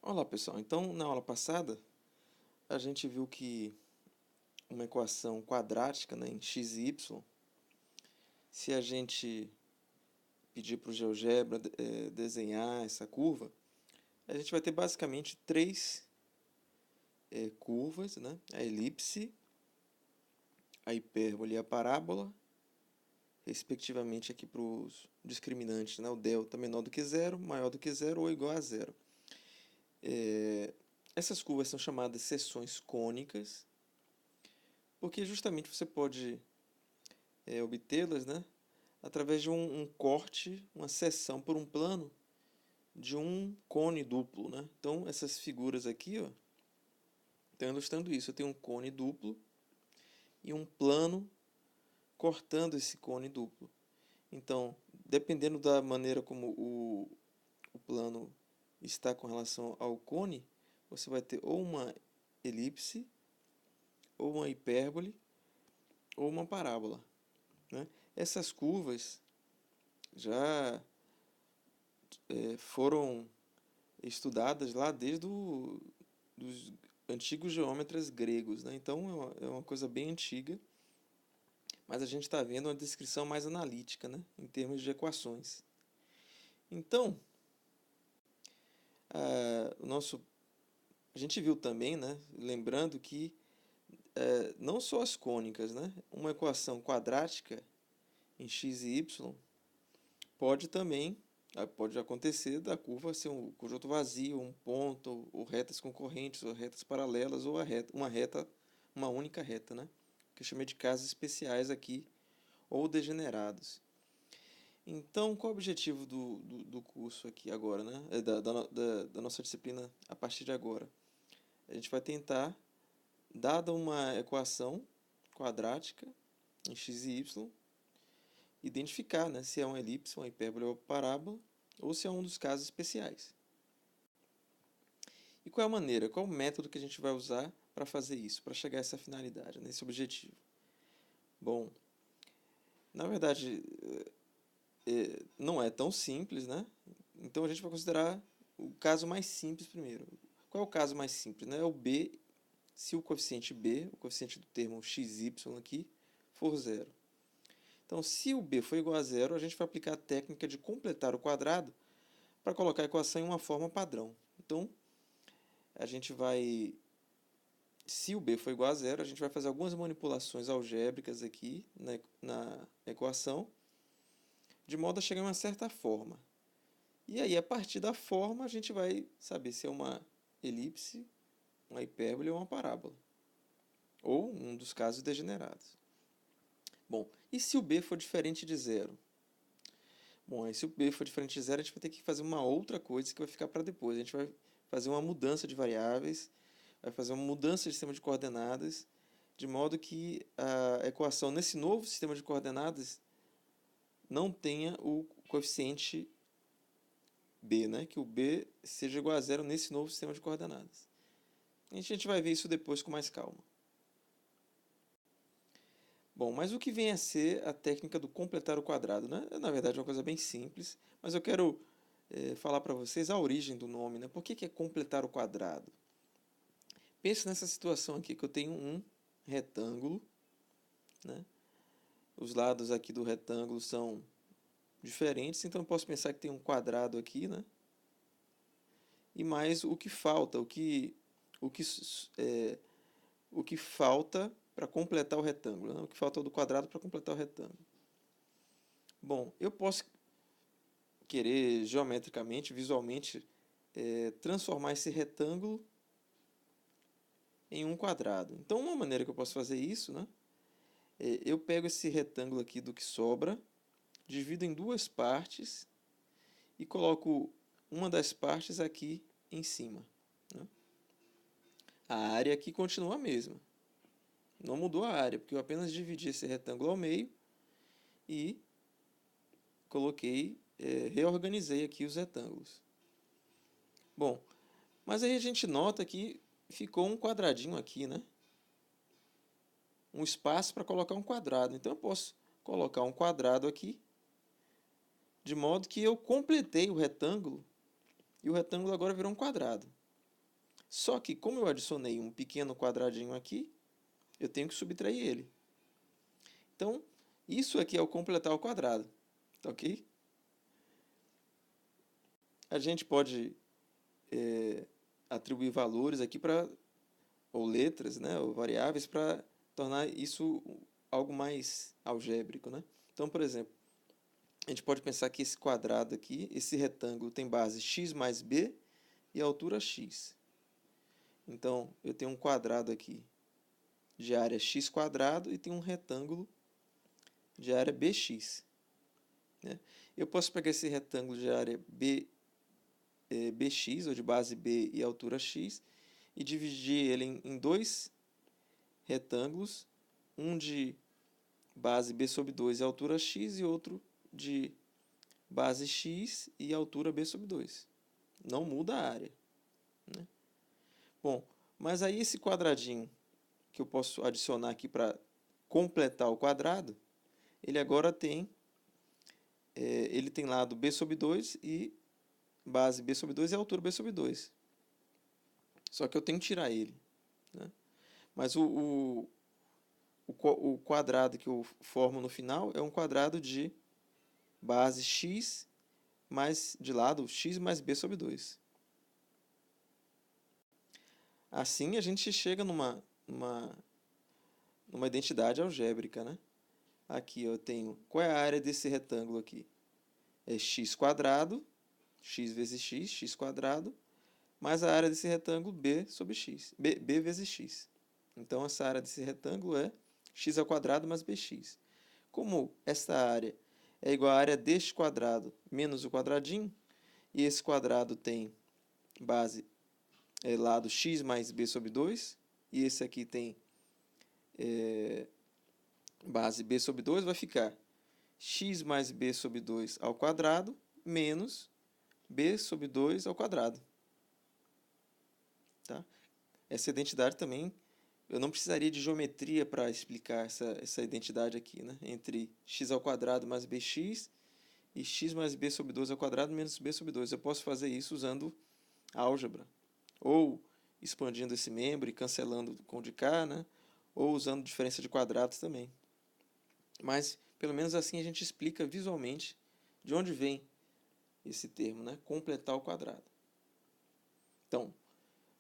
Olá pessoal, então na aula passada a gente viu que uma equação quadrática, né, em x e y, se a gente pedir para o GeoGebra desenhar essa curva, a gente vai ter basicamente três curvas, né, a elipse, a hipérbole e a parábola, respectivamente aqui para os discriminantes, né, o delta menor do que zero, maior do que zero ou igual a zero. Essas curvas são chamadas seções cônicas, porque justamente você pode obtê-las, né, através de um corte, uma seção por um plano de um cone duplo, né? Então, essas figuras aqui, ó, estão ilustrando isso. Eu tenho um cone duplo e um plano cortando esse cone duplo. Então, dependendo da maneira como o plano está com relação ao cone, você vai ter ou uma elipse, ou uma hipérbole, ou uma parábola, né? Essas curvas já foram estudadas lá desde dos antigos geômetras gregos, né? Então é uma coisa bem antiga, mas a gente está vendo uma descrição mais analítica, né? Em termos de equações. Então, o nosso, a gente viu também, né? Lembrando que não só as cônicas, né? Uma equação quadrática em x e y pode também pode acontecer da curva ser um conjunto vazio, um ponto, ou retas concorrentes, ou retas paralelas, ou uma reta, uma única reta, né? Que eu chamei de casos especiais aqui, ou degenerados. Então, qual é o objetivo do curso aqui agora, né? Da nossa disciplina a partir de agora? A gente vai tentar, dada uma equação quadrática em x e y, identificar, né, se é uma elipse, uma hipérbole ou uma parábola, ou se é um dos casos especiais. E qual é a maneira, qual é o método que a gente vai usar para fazer isso, para chegar a essa finalidade, nesse objetivo? Bom, na verdade, não é tão simples, né? Então a gente vai considerar o caso mais simples primeiro. Qual é o caso mais simples? Né? É o b, se o coeficiente b, o coeficiente do termo xy aqui, for zero. Então, se o b for igual a zero, a gente vai aplicar a técnica de completar o quadrado para colocar a equação em uma forma padrão. Então, a gente vai, se o b for igual a zero, a gente vai fazer algumas manipulações algébricas aqui na equação, de modo a chegar a uma certa forma. E aí, a partir da forma, a gente vai saber se é uma elipse, uma hipérbole ou uma parábola. Ou um dos casos degenerados. Bom, e se o b for diferente de zero? Bom, aí se o b for diferente de zero, a gente vai ter que fazer uma outra coisa que vai ficar para depois. A gente vai fazer uma mudança de variáveis, vai fazer uma mudança de sistema de coordenadas, de modo que a equação nesse novo sistema de coordenadas não tenha o coeficiente b, né? Que o b seja igual a zero nesse novo sistema de coordenadas. A gente vai ver isso depois com mais calma. Bom, mas o que vem a ser a técnica do completar o quadrado, né? Na verdade é uma coisa bem simples, mas eu quero falar para vocês a origem do nome, né? Por que é completar o quadrado? Pense nessa situação aqui, que eu tenho um retângulo, né? Os lados aqui do retângulo são diferentes, então eu posso pensar que tem um quadrado aqui, né? E mais o que falta, o que, o que falta para completar o retângulo, né? O que falta do quadrado para completar o retângulo. Bom, eu posso querer geometricamente, visualmente, transformar esse retângulo em um quadrado. Então, uma maneira que eu posso fazer isso, né, eu pego esse retângulo aqui do que sobra, divido em duas partes e coloco uma das partes aqui em cima, né? A área aqui continua a mesma. Não mudou a área, porque eu apenas dividi esse retângulo ao meio e coloquei, reorganizei aqui os retângulos. Bom, mas aí a gente nota que ficou um quadradinho aqui, né? Um espaço para colocar um quadrado. Então eu posso colocar um quadrado aqui, de modo que eu completei o retângulo, e o retângulo agora virou um quadrado. Só que, como eu adicionei um pequeno quadradinho aqui, eu tenho que subtrair ele. Então, isso aqui é o completar ao quadrado, tá ok? A gente pode atribuir valores aqui ou letras, né, ou variáveis para tornar isso algo mais algébrico, né? Então, por exemplo, a gente pode pensar que esse quadrado aqui, esse retângulo tem base x mais b e altura x. Então, eu tenho um quadrado aqui de área x quadrado e tem um retângulo de área bx, né? Eu posso pegar esse retângulo de área bx, ou de base b e altura x, e dividir ele em dois retângulos, um de base b sobre 2 e altura x, e outro de base x e altura b sobre 2. Não muda a área, né? Bom, mas aí esse quadradinho que eu posso adicionar aqui para completar o quadrado, ele agora tem, ele tem lado b sobre 2 e base b sobre 2 e altura b sobre 2. Só que eu tenho que tirar ele, né? Mas o quadrado que eu formo no final é um quadrado de base x mais de lado x mais b sobre 2. Assim a gente chega numa identidade algébrica, né? Aqui eu tenho, qual é a área desse retângulo aqui? É x quadrado, x vezes x, x quadrado, mais a área desse retângulo b sobre x, b vezes x. Então essa área desse retângulo é x ao quadrado mais bx. Como essa área é igual à área deste quadrado menos o quadradinho, e esse quadrado tem base lado x mais b sobre 2, e esse aqui tem base b sobre 2, vai ficar x mais b sobre 2 ao quadrado menos b sobre 2 ao quadrado. Tá? Essa identidade também, eu não precisaria de geometria para explicar essa identidade aqui, né? Entre x ao quadrado mais bx e x mais b sobre 2 ao quadrado menos b sobre 2. Eu posso fazer isso usando álgebra, ou expandindo esse membro e cancelando com o de cá, né? Ou usando diferença de quadrados também. Mas, pelo menos assim, a gente explica visualmente de onde vem esse termo, né? Completar o quadrado. Então,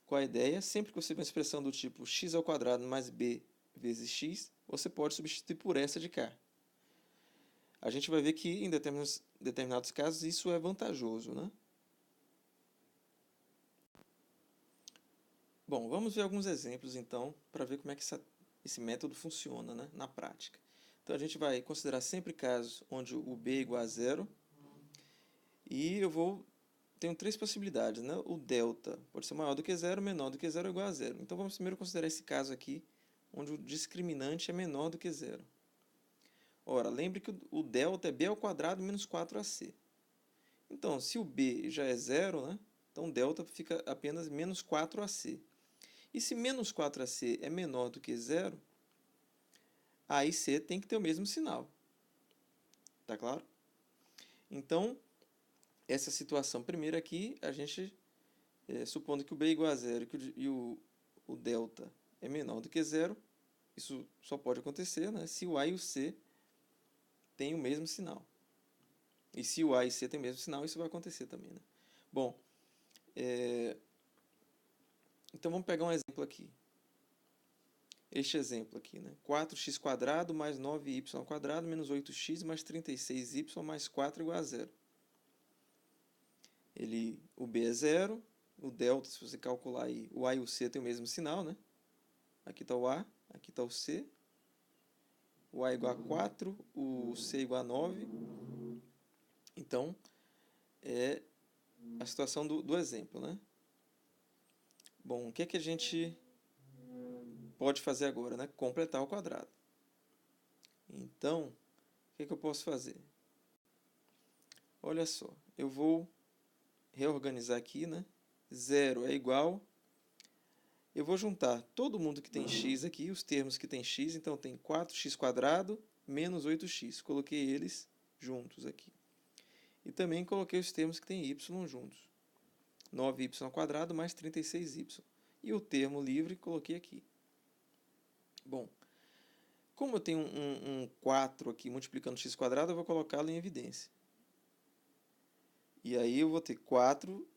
qual a ideia? Sempre que você vê uma expressão do tipo x ao quadrado mais b vezes x, você pode substituir por essa de cá. A gente vai ver que, em determinados casos, isso é vantajoso, né? Bom, vamos ver alguns exemplos, então, para ver como é que esse método funciona, né, na prática. Então, a gente vai considerar sempre casos onde o b é igual a zero, e tenho três possibilidades, né? O delta pode ser maior do que zero, menor do que zero ou igual a zero. Então, vamos primeiro considerar esse caso aqui, onde o discriminante é menor do que zero. Ora, lembre que o delta é b ao quadrado menos 4ac. Então, se o b já é zero, né? Então, o delta fica apenas menos 4ac. E se menos 4ac é menor do que zero, A e C tem que ter o mesmo sinal. Tá claro? Então, essa situação primeira aqui, a gente, supondo que o b é igual a zero e o delta é menor do que zero, isso só pode acontecer, né, se o A e o C têm o mesmo sinal. E se o A e C têm o mesmo sinal, isso vai acontecer também, né? Bom, então vamos pegar um exemplo aqui. Este exemplo aqui, né? 4x² mais 9y² menos 8x mais 36y mais 4 igual a zero. O b é zero, o delta, se você calcular aí, o A e o C tem o mesmo sinal, né? Aqui está o A, aqui está o C. O A é igual a 4, o C é igual a 9. Então, é a situação do exemplo, né? Bom, o que é que a gente pode fazer agora, né? Completar o quadrado. Então, o que é que eu posso fazer? Olha só, eu vou reorganizar aqui, né? 0 é igual. Eu vou juntar todo mundo que tem x aqui, os termos que tem x, então tem 4x² menos 8x. Coloquei eles juntos aqui. E também coloquei os termos que tem y juntos. 9y² mais 36y. e o termo livre coloquei aqui. Bom, como eu tenho um 4 aqui multiplicando x², eu vou colocá-lo em evidência. E aí eu vou ter 4,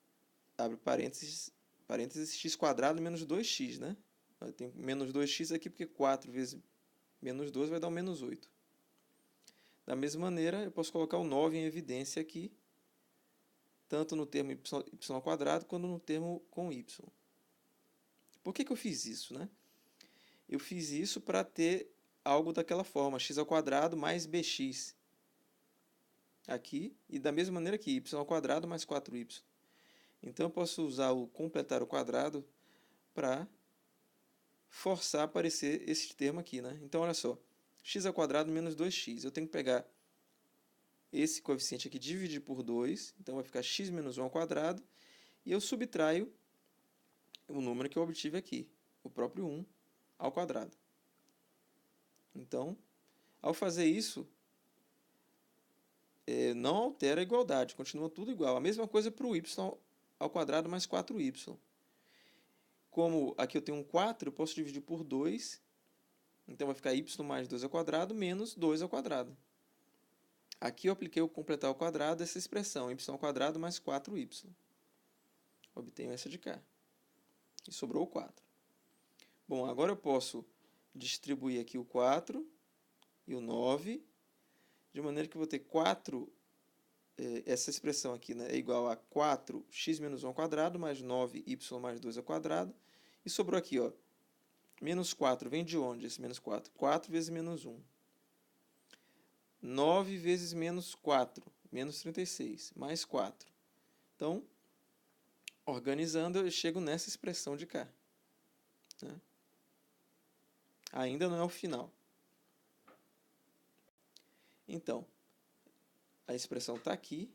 abre parênteses, x² menos 2x, né? Eu tenho menos 2x aqui porque 4 vezes menos 2 vai dar um menos 8. Da mesma maneira, eu posso colocar o 9 em evidência aqui, tanto no termo y² quanto no termo com y. Por que eu fiz isso, né? Eu fiz isso para ter algo daquela forma, x² mais bx. Aqui, e da mesma maneira aqui, y² mais 4y. Então eu posso usar o completar o quadrado para forçar a aparecer esse termo aqui, né? Então olha só, x² menos 2x. Eu tenho que pegar esse coeficiente aqui, dividir por 2, então vai ficar x menos 1 ao quadrado, e eu subtraio o número que eu obtive aqui, o próprio 1 ao quadrado. Então, ao fazer isso, não altera a igualdade, continua tudo igual. A mesma coisa para o y ao quadrado mais 4y. Como aqui eu tenho um 4, eu posso dividir por 2, então vai ficar y mais 2 ao quadrado menos 2 ao quadrado. Aqui eu apliquei o completar ao quadrado, essa expressão, y² mais 4y. Obtenho essa de cá. E sobrou o 4. Bom, agora eu posso distribuir aqui o 4 e o 9, de maneira que eu vou ter 4, essa expressão aqui, né, é igual a 4x menos 1 ao quadrado mais 9y mais 2 ao quadrado. E sobrou aqui, ó, menos 4, vem de onde esse menos 4? 4 vezes menos 1. 9 vezes menos 4, menos 36, mais 4. Então, organizando, eu chego nessa expressão de cá, né? Ainda não é o final. Então, a expressão está aqui.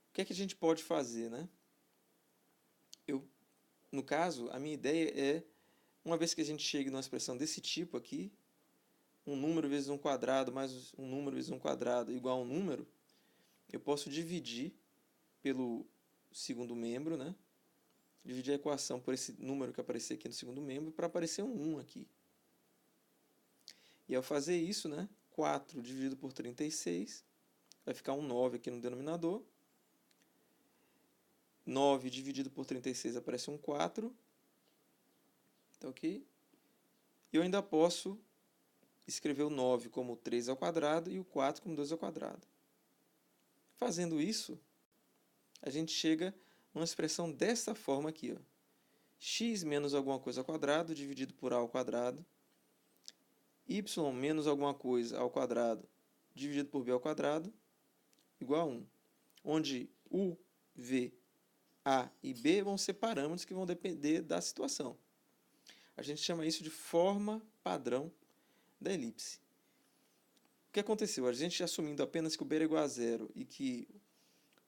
O que é que a gente pode fazer, né? No caso, a minha ideia é, uma vez que a gente chegue numa expressão desse tipo aqui, um número vezes um quadrado mais um número vezes um quadrado igual a um número, eu posso dividir pelo segundo membro, né? Dividir a equação por esse número que aparecer aqui no segundo membro para aparecer um 1 aqui. E ao fazer isso, né? 4 dividido por 36, vai ficar um 9 aqui no denominador. 9 dividido por 36 aparece um 4. Tá ok? E eu ainda posso escrever o 9 como 3 ao quadrado e o 4 como 2 ao quadrado. Fazendo isso, a gente chega numa expressão dessa forma aqui, ó. X menos alguma coisa ao quadrado dividido por a ao quadrado, y menos alguma coisa ao quadrado dividido por b ao quadrado, igual a 1. Onde u, v, a e b vão ser parâmetros que vão depender da situação. A gente chama isso de forma padrão da elipse. O que aconteceu? A gente assumindo apenas que o b era igual a zero e que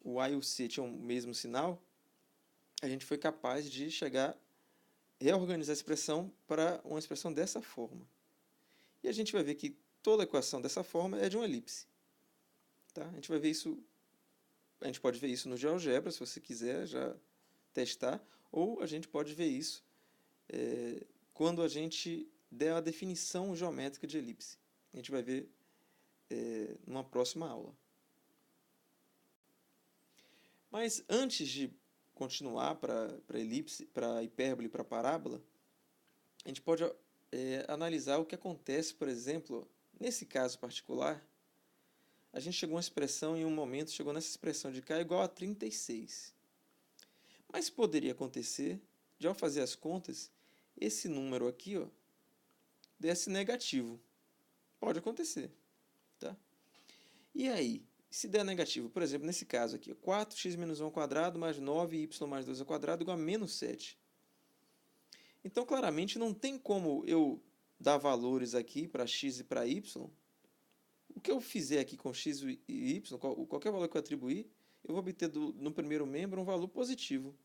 o a e o c tinham o mesmo sinal, a gente foi capaz de reorganizar a expressão para uma expressão dessa forma. E a gente vai ver que toda equação dessa forma é de uma elipse. Tá? A gente vai ver isso, a gente pode ver isso no GeoGebra, se você quiser já testar, ou a gente pode ver isso quando a gente der a definição geométrica de elipse. A gente vai ver numa próxima aula. Mas antes de continuar para elipse, para hipérbole e para parábola, a gente pode analisar o que acontece, por exemplo, nesse caso particular, a gente chegou a uma expressão, em um momento, chegou nessa expressão de k igual a 36. Mas poderia acontecer, de ao fazer as contas, esse número aqui, ó, desse negativo. Pode acontecer. Tá? E aí, se der negativo, por exemplo, nesse caso aqui, 4x menos 1 ao quadrado mais 9y mais 2 ao quadrado igual a menos 7. Então, claramente, não tem como eu dar valores aqui para x e para y. O que eu fizer aqui com x e y, qualquer valor que eu atribuir, eu vou obter no primeiro membro um valor positivo.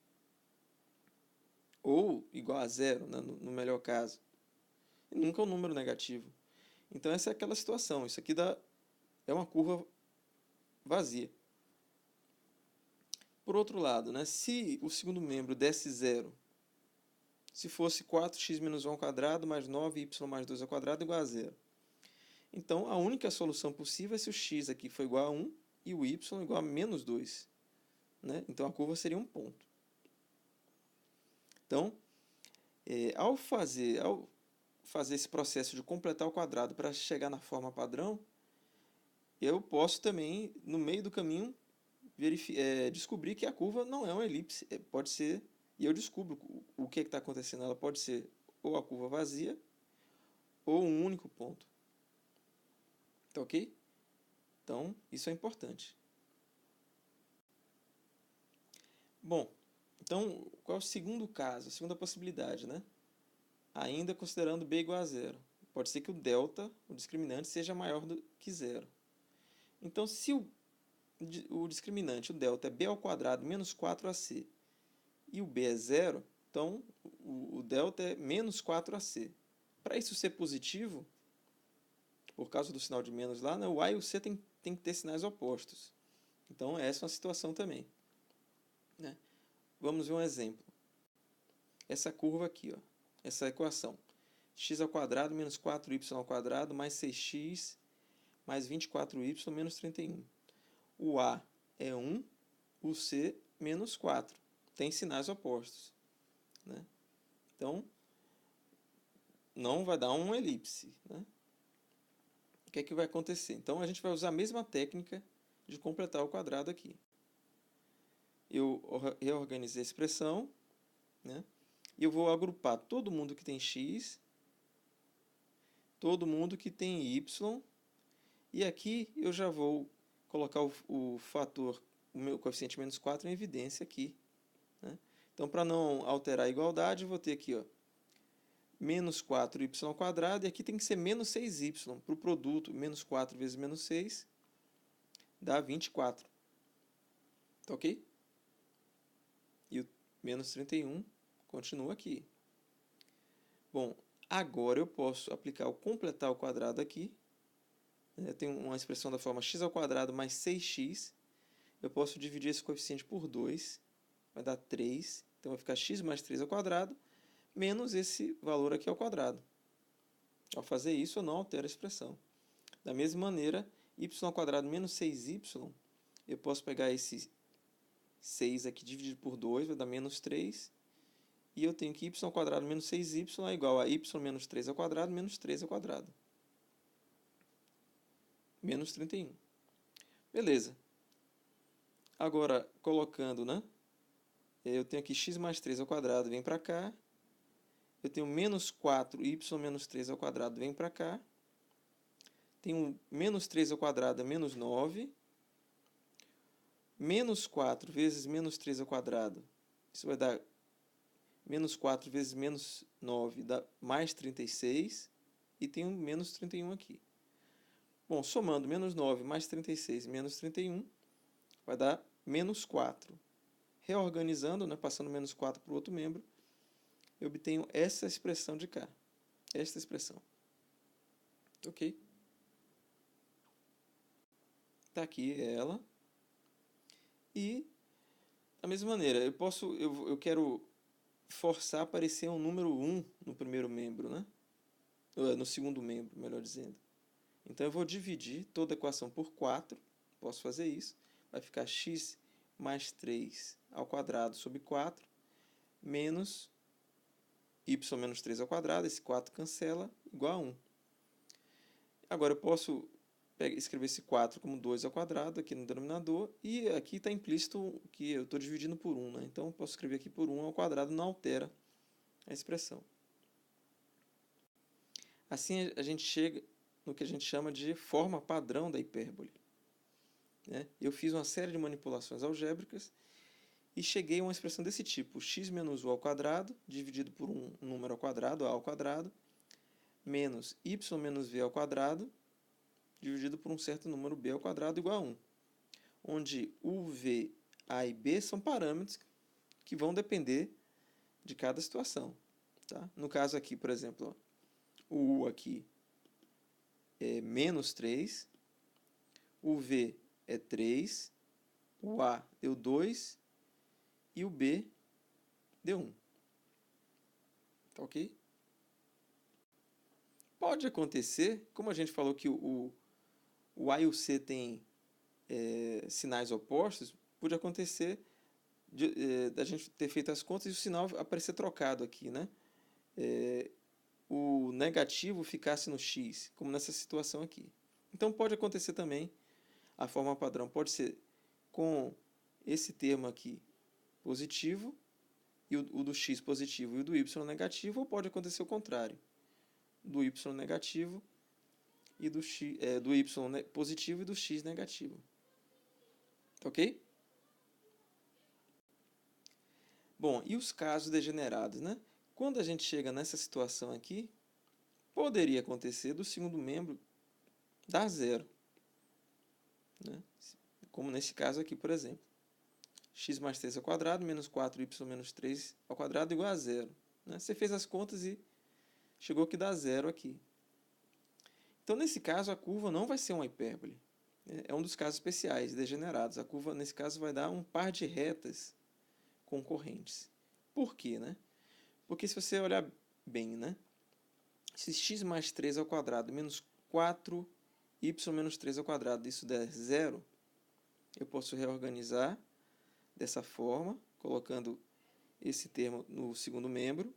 Ou igual a zero, né, no melhor caso. E nunca um número negativo. Então essa é aquela situação. Isso aqui é uma curva vazia. Por outro lado, né, se o segundo membro desse zero, se fosse 4x menos 1 ao quadrado mais 9y mais 2 ao quadrado igual a zero. Então, a única solução possível é se o x aqui for igual a 1 e o y igual a menos 2. Né? Então, a curva seria um ponto. Então, ao fazer esse processo de completar o quadrado para chegar na forma padrão, eu posso também, no meio do caminho, descobrir que a curva não é uma elipse, pode ser, e eu descubro o que está acontecendo. Ela pode ser ou a curva vazia, ou um único ponto. Tá ok? Então, isso é importante. Bom, então, qual é o segundo caso, a segunda possibilidade, né? Ainda considerando b igual a zero. Pode ser que o delta, o discriminante, seja maior do que zero. Então, se o discriminante, o delta, é b ao quadrado menos 4ac e o b é zero, então o delta é menos 4ac. Para isso ser positivo, por causa do sinal de menos lá, né, o a e o c tem que ter sinais opostos. Então, essa é uma situação também. Né? Vamos ver um exemplo. Essa curva aqui, ó, essa equação. X ao quadrado menos 4y ao quadrado mais 6x mais 24y menos 31. O a é 1, o c menos 4. Tem sinais opostos. Né? Então, não vai dar uma elipse. Né? O que é que vai acontecer? Então, a gente vai usar a mesma técnica de completar o quadrado aqui. Eu reorganizei a expressão, né? E eu vou agrupar todo mundo que tem x, todo mundo que tem y, e aqui eu já vou colocar o fator, o meu coeficiente menos 4 em evidência aqui. Né? Então, para não alterar a igualdade, eu vou ter aqui, ó, menos 4y ao quadrado, e aqui tem que ser menos 6y, para o produto, menos 4 vezes menos 6, dá 24. Tá ok? E o menos 31 continua aqui. Bom, agora eu posso aplicar o completar ao quadrado aqui. Eu tenho uma expressão da forma x ao quadrado mais 6x. Eu posso dividir esse coeficiente por 2, vai dar 3. Então vai ficar x mais 3 ao quadrado, menos esse valor aqui ao quadrado. Ao fazer isso, eu não altero a expressão. Da mesma maneira, y ao quadrado menos 6y, eu posso pegar esse 6 aqui dividido por 2, vai dar menos 3. E eu tenho que y ao quadrado menos 6y é igual a y menos 3 ao quadrado menos 3 ao quadrado. Menos 31. Beleza. Agora, colocando, né? Eu tenho aqui x mais 3 ao quadrado, vem para cá. Eu tenho menos 4y menos 3 ao quadrado, vem para cá. Tenho menos 3 ao quadrado é menos 9. Menos 4 vezes menos 3 ao quadrado, isso vai dar menos 4 vezes menos 9, dá mais 36. E tenho menos 31 aqui. Bom, somando menos 9 mais 36 menos 31, vai dar menos 4. Reorganizando, né, passando menos 4 para o outro membro, eu obtenho essa expressão de cá. Esta expressão. Ok? Está aqui ela. E, da mesma maneira, eu quero forçar a aparecer um número 1 no primeiro membro, né? No segundo membro, melhor dizendo. Então, eu vou dividir toda a equação por 4. Posso fazer isso. Vai ficar x mais 3 ao quadrado sobre 4, menos y menos 3 ao quadrado. Esse 4 cancela, igual a 1. Agora, eu posso escrever esse 4 como 2 ao quadrado aqui no denominador, e aqui está implícito que eu estou dividindo por 1, né? Então eu posso escrever aqui por 1 ao quadrado, não altera a expressão. Assim a gente chega no que a gente chama de forma padrão da hipérbole. Né? Eu fiz uma série de manipulações algébricas e cheguei a uma expressão desse tipo: x menos u ao quadrado, dividido por um número ao quadrado, a ao quadrado, menos y menos v ao quadrado, dividido por um certo número b ao quadrado igual a 1, onde u, v, a e b são parâmetros que vão depender de cada situação. Tá? No caso aqui, por exemplo, ó, o u aqui é menos 3, o v é 3, o a deu 2 e o b deu 1. Tá ok? Pode acontecer, como a gente falou que o A e o C têm sinais opostos, pode acontecer da gente ter feito as contas e o sinal aparecer trocado aqui, né? O negativo ficasse no X, como nessa situação aqui. Então pode acontecer também, a forma padrão pode ser com esse termo aqui positivo, e o do X positivo e o do Y negativo, ou pode acontecer o contrário, do Y negativo e do Y positivo e do X negativo. Ok? Bom, e os casos degenerados, né? Quando a gente chega nessa situação aqui, poderia acontecer do segundo membro dar zero, né? Como nesse caso aqui, por exemplo. X mais 3 ao quadrado menos 4y menos 3 ao quadrado igual a zero, né? Você fez as contas e chegou que dá zero aqui. Então, nesse caso, a curva não vai ser uma hipérbole. É um dos casos especiais, degenerados. A curva, nesse caso, vai dar um par de retas concorrentes. Por quê, né? Porque se você olhar bem, né? Se x mais 3 ao quadrado menos 4y menos 3 ao quadrado, isso der zero, eu posso reorganizar dessa forma, colocando esse termo no segundo membro,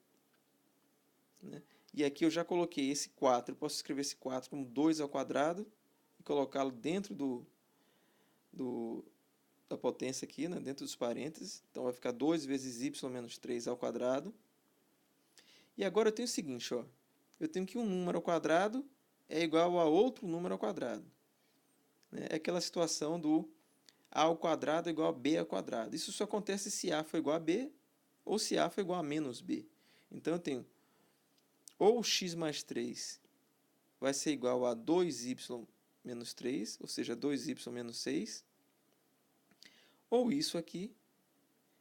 né? E aqui eu já coloquei esse 4, eu posso escrever esse 4 como 2 ao quadrado e colocá-lo dentro da potência aqui, né? Dentro dos parênteses. Então vai ficar 2 vezes y menos 3 ao quadrado. E agora eu tenho o seguinte, ó. Eu tenho que um número ao quadrado é igual a outro número ao quadrado. É aquela situação do a ao quadrado é igual a b ao quadrado. Isso só acontece se a for igual a b ou se a for igual a menos b. Então eu tenho ou x mais 3 vai ser igual a 2y menos 3, ou seja, 2y menos 6, ou isso aqui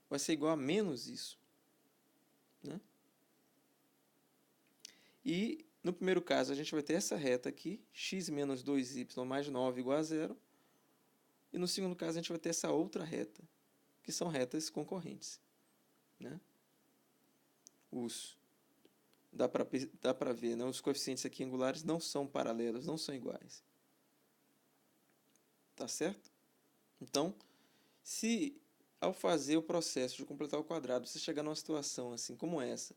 vai ser igual a menos isso, né? E no primeiro caso a gente vai ter essa reta aqui, x menos 2y mais 9 igual a zero, e no segundo caso a gente vai ter essa outra reta, que são retas concorrentes, né? Dá para ver, né? Os coeficientes aqui angulares não são paralelos, não são iguais. Tá certo? Então, se ao fazer o processo de completar o quadrado, você chegar numa situação assim como essa,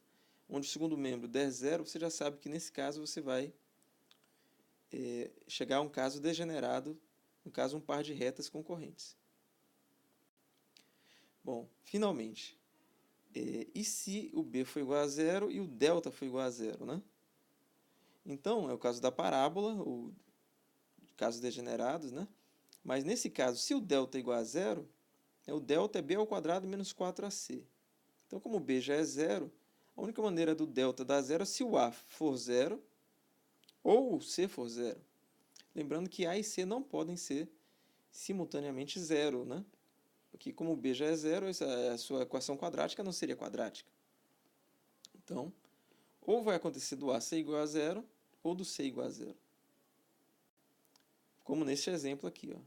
onde o segundo membro der zero, você já sabe que nesse caso você vai chegar a um caso degenerado, no caso um par de retas concorrentes. Bom, finalmente, e se o b for igual a zero e o delta for igual a zero, né? Então, é o caso da parábola, ou casos degenerados, né? Mas nesse caso, se o delta é igual a zero, o delta é b ao quadrado menos 4ac. Então, como b já é zero, a única maneira do delta dar zero é se o a for zero ou o c for zero. Lembrando que a e c não podem ser simultaneamente zero, né? Porque como b já é zero, a sua equação quadrática não seria quadrática. Então, ou vai acontecer do a ser igual a zero, ou do c igual a zero. Como neste exemplo aqui, ó.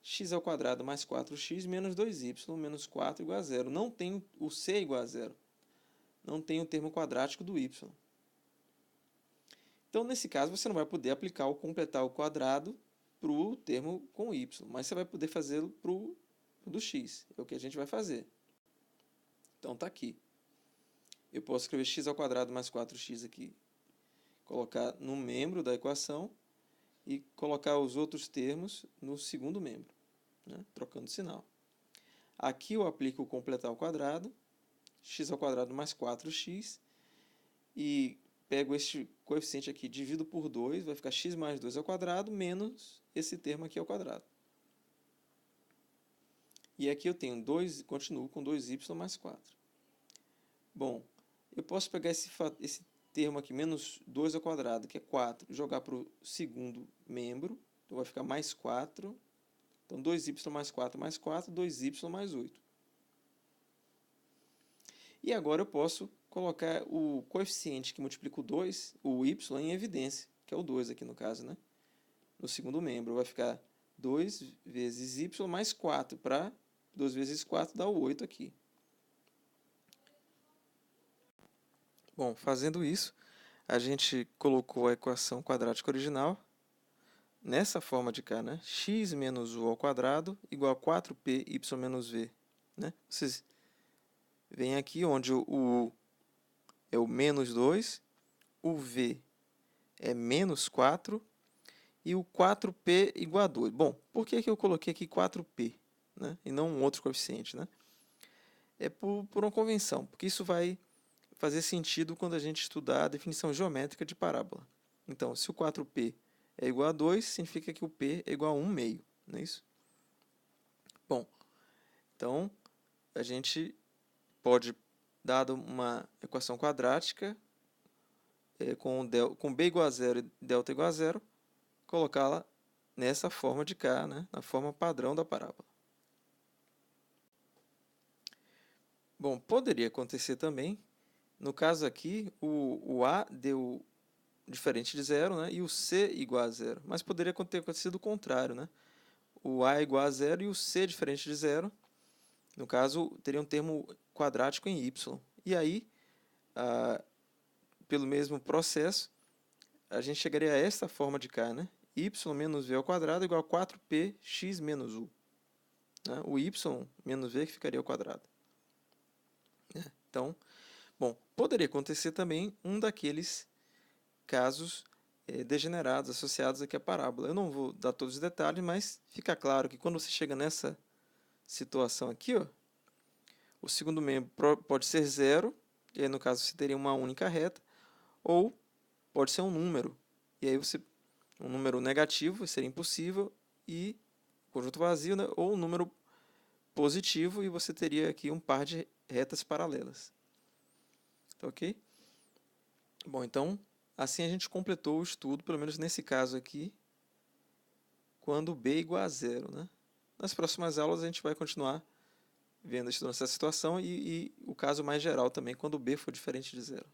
X ao quadrado mais 4x menos 2y menos 4 igual a zero. Não tem o c igual a zero. Não tem o termo quadrático do y. Então, nesse caso, você não vai poder aplicar o completar o quadrado para o termo com y, mas você vai poder fazê-lo para o do x. É o que a gente vai fazer. Então, está aqui. Eu posso escrever x ao quadrado mais 4x aqui, colocar no membro da equação e colocar os outros termos no segundo membro, né? Trocando sinal. Aqui eu aplico o completar ao quadrado, x ao quadrado mais 4x, e pego este coeficiente aqui, divido por 2, vai ficar x mais 2 ao quadrado, menos esse termo aqui ao quadrado. E aqui eu tenho 2, continuo com 2y mais 4. Bom, eu posso pegar esse termo aqui, menos 2 ao quadrado, que é 4, jogar para o segundo membro, então vai ficar mais 4. Então, 2y mais 4 mais 4, 2y mais 8. E agora eu posso colocar o coeficiente que multiplica o 2, o y, em evidência, que é o 2 aqui no caso, né? No segundo membro vai ficar 2 vezes y mais 4, para 2 vezes 4 dá o 8 aqui. Bom, fazendo isso, a gente colocou a equação quadrática original nessa forma de cá, né? X menos u ao quadrado igual a 4p y menos v, né? Vocês veem aqui onde o u é o menos 2, o v é menos 4 e o 4p igual a 2. Bom, por que eu coloquei aqui 4p, né? E não um outro coeficiente, né? É por uma convenção, porque isso vai fazer sentido quando a gente estudar a definição geométrica de parábola. Então, se o 4p é igual a 2, significa que o p é igual a 1 meio, não é isso? Bom, então a gente pode, dado uma equação quadrática, com b igual a 0 e delta igual a 0, colocá-la nessa forma de cá, né? Na forma padrão da parábola. Bom, poderia acontecer também, no caso aqui, o a deu diferente de zero, né? E o c igual a zero. Mas poderia ter acontecido o contrário, né? O a é igual a zero e o c diferente de zero. No caso, teria um termo quadrático em y. E aí, pelo mesmo processo, a gente chegaria a esta forma de cá, né? Y menos v ao quadrado igual a 4p x menos u. Né? O y menos v que ficaria ao quadrado. Então, bom, poderia acontecer também um daqueles casos degenerados associados aqui à parábola. Eu não vou dar todos os detalhes, mas fica claro que quando você chega nessa situação aqui, ó, o segundo membro pode ser zero, e aí no caso você teria uma única reta, ou pode ser um número, e aí um número negativo seria impossível, e conjunto vazio, né, ou um número positivo, e você teria aqui um par de retas paralelas. Tá ok? Bom, então, assim a gente completou o estudo, pelo menos nesse caso aqui, quando b é igual a zero, né? Nas próximas aulas a gente vai continuar estudando essa situação e o caso mais geral também, quando b for diferente de zero.